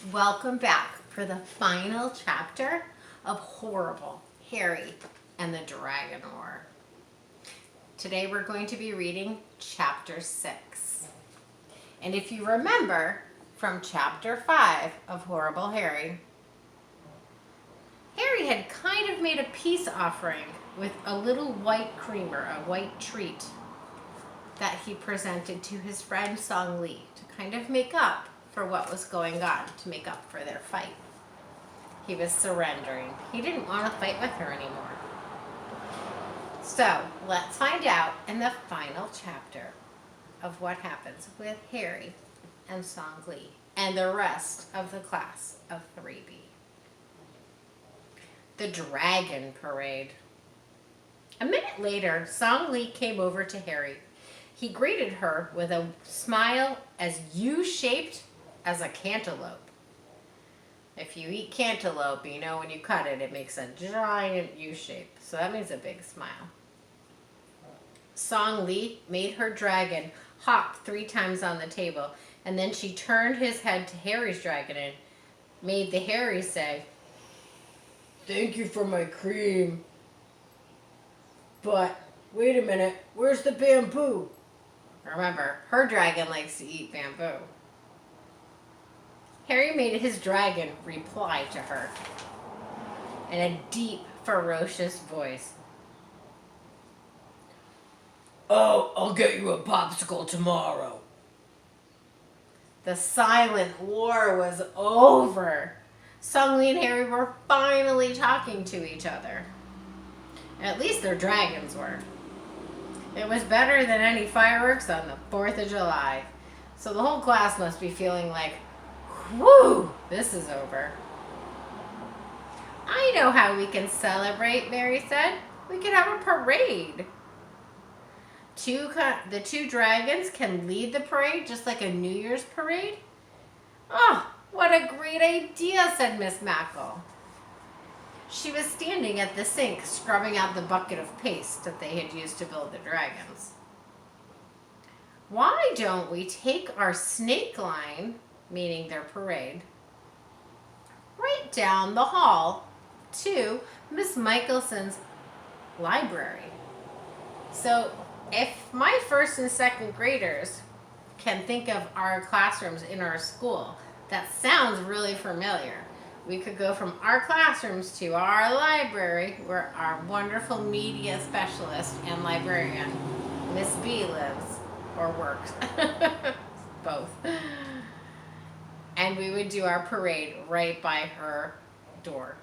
Welcome back for the final chapter of Horrible Harry and the Dragon War. Today we're going to be reading chapter 6. And if you remember from chapter 5 of Horrible Harry, Harry had kind of made a peace offering with a little white creamer, a white treat that he presented to his friend Song Lee to kind of make up for what was going on, to make up for their fight. He was surrendering. He didn't want to fight with her anymore. So let's find out in the final chapter of what happens with Harry and Song Lee and the rest of the class of 3B. The Dragon Parade. A minute later, Song Lee came over to Harry. He greeted her with a smile as U-shaped as a cantaloupe. If you eat cantaloupe, you know when you cut it, it makes a giant U shape. So that means a big smile. Song Lee made her dragon hop 3 times on the table, and then she turned his head to Harry's dragon and made the Harry say, "Thank you for my cream. But, wait a minute, where's the bamboo?" Remember, her dragon likes to eat bamboo. Harry made his dragon reply to her in a deep, ferocious voice. "Oh, I'll get you a popsicle tomorrow." The silent war was over. Song Lee and Harry were finally talking to each other. At least their dragons were. It was better than any fireworks on the 4th of July. So the whole class must be feeling like, whew, this is over. "I know how we can celebrate," Mary said. "We could have a parade. The 2 dragons can lead the parade just like a New Year's parade." "Oh, what a great idea," said Miss Mackle. She was standing at the sink scrubbing out the bucket of paste that they had used to build the dragons. "Why don't we take our snake line," meaning their parade, "right down the hall to Miss Michelson's library?" So if my 1st and 2nd graders can think of our classrooms in our school, that sounds really familiar. We could go from our classrooms to our library, where our wonderful media specialist and librarian, Miss B, lives or works. Both. And we would do our parade right by her door.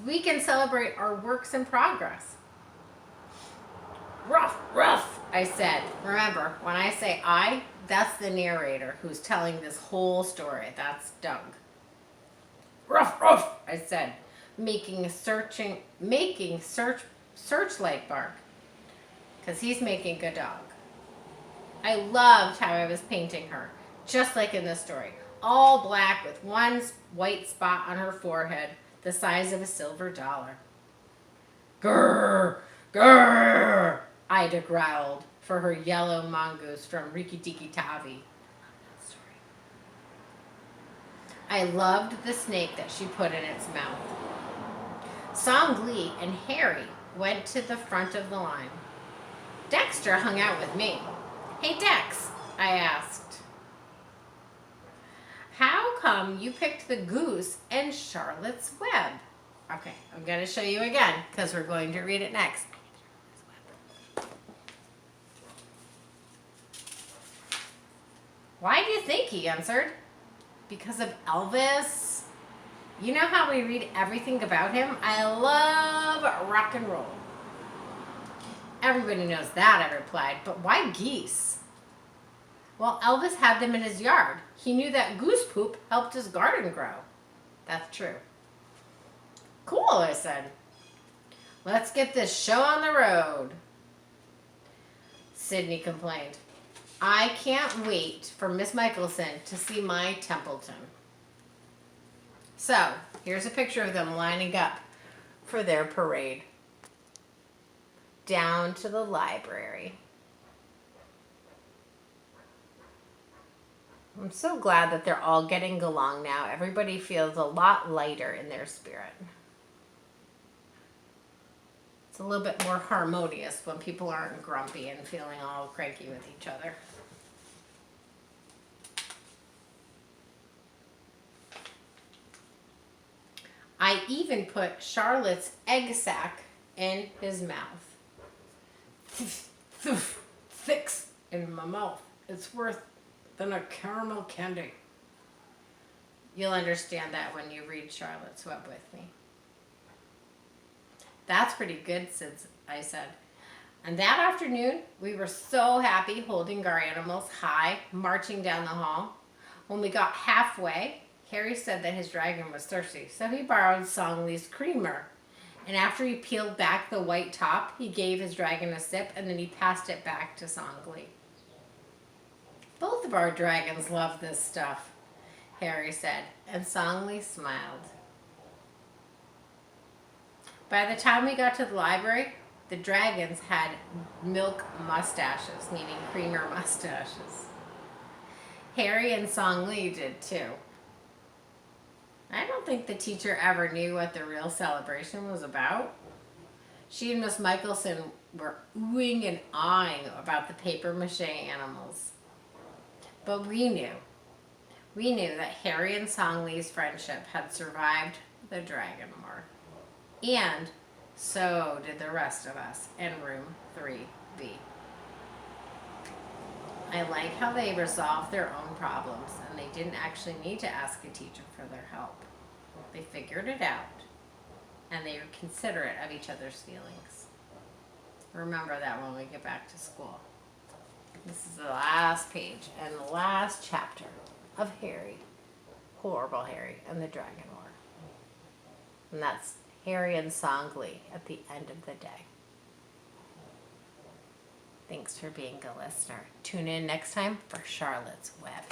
We can celebrate our works in progress. "Ruff, ruff," I said. Remember, when I say I, that's the narrator who's telling this whole story. That's Doug. "Ruff, ruff," I said, making searchlight bark, because he's making a dog. I loved how I was painting her, just like in the story. All black with one white spot on her forehead, the size of a silver dollar. "Grrr, grrr," Ida growled for her yellow mongoose from Rikki Tikki Tavi. I loved the snake that she put in its mouth. Song Lee and Harry went to the front of the line. Dexter hung out with me. "Hey, Dex," I asked, "how come you picked the goose and Charlotte's Web?" Okay, I'm going to show you again because we're going to read it next. "Why do you think?" he answered. "Because of Elvis. You know how we read everything about him? I love rock and roll." "Everybody knows that," I replied, "but why geese?" "Well, Elvis had them in his yard. He knew that goose poop helped his garden grow." "That's true." "Cool," I said. "Let's get this show on the road." Sydney complained. "I can't wait for Miss Michelson to see my Templeton." So, here's a picture of them lining up for their parade down to the library. I'm so glad that they're all getting along now. Everybody feels a lot lighter in their spirit. It's a little bit more harmonious when people aren't grumpy and feeling all cranky with each other. I even put Charlotte's egg sack in his mouth. Fix in my mouth. It's worse than a caramel candy. You'll understand that when you read Charlotte's Web with me. That's pretty good, I said. And that afternoon, we were so happy holding our animals high, marching down the hall. When we got halfway, Harry said that his dragon was thirsty, so he borrowed Songley's creamer. And after he peeled back the white top, he gave his dragon a sip, and then he passed it back to Songley. Both of our dragons love this stuff, Harry said, and Songley smiled. By the time we got to the library, the dragons had milk mustaches, meaning creamer mustaches. Harry and Songley did too. I don't think the teacher ever knew what the real celebration was about. She and Miss Michelson were oohing and ahhing about the papier-mâché animals. But we knew. We knew that Harry and Songley's friendship had survived the Dragon War. And so did the rest of us in room 3B. I like how they resolved their own problems and they didn't actually need to ask a teacher for their help. They figured it out and they were considerate of each other's feelings. Remember that when we get back to school. This is the last page and the last chapter of Harry, Horrible Harry, and the Dragon War. And that's Harry and Songley at the end of the day. Thanks for being a listener. Tune in next time for Charlotte's Web.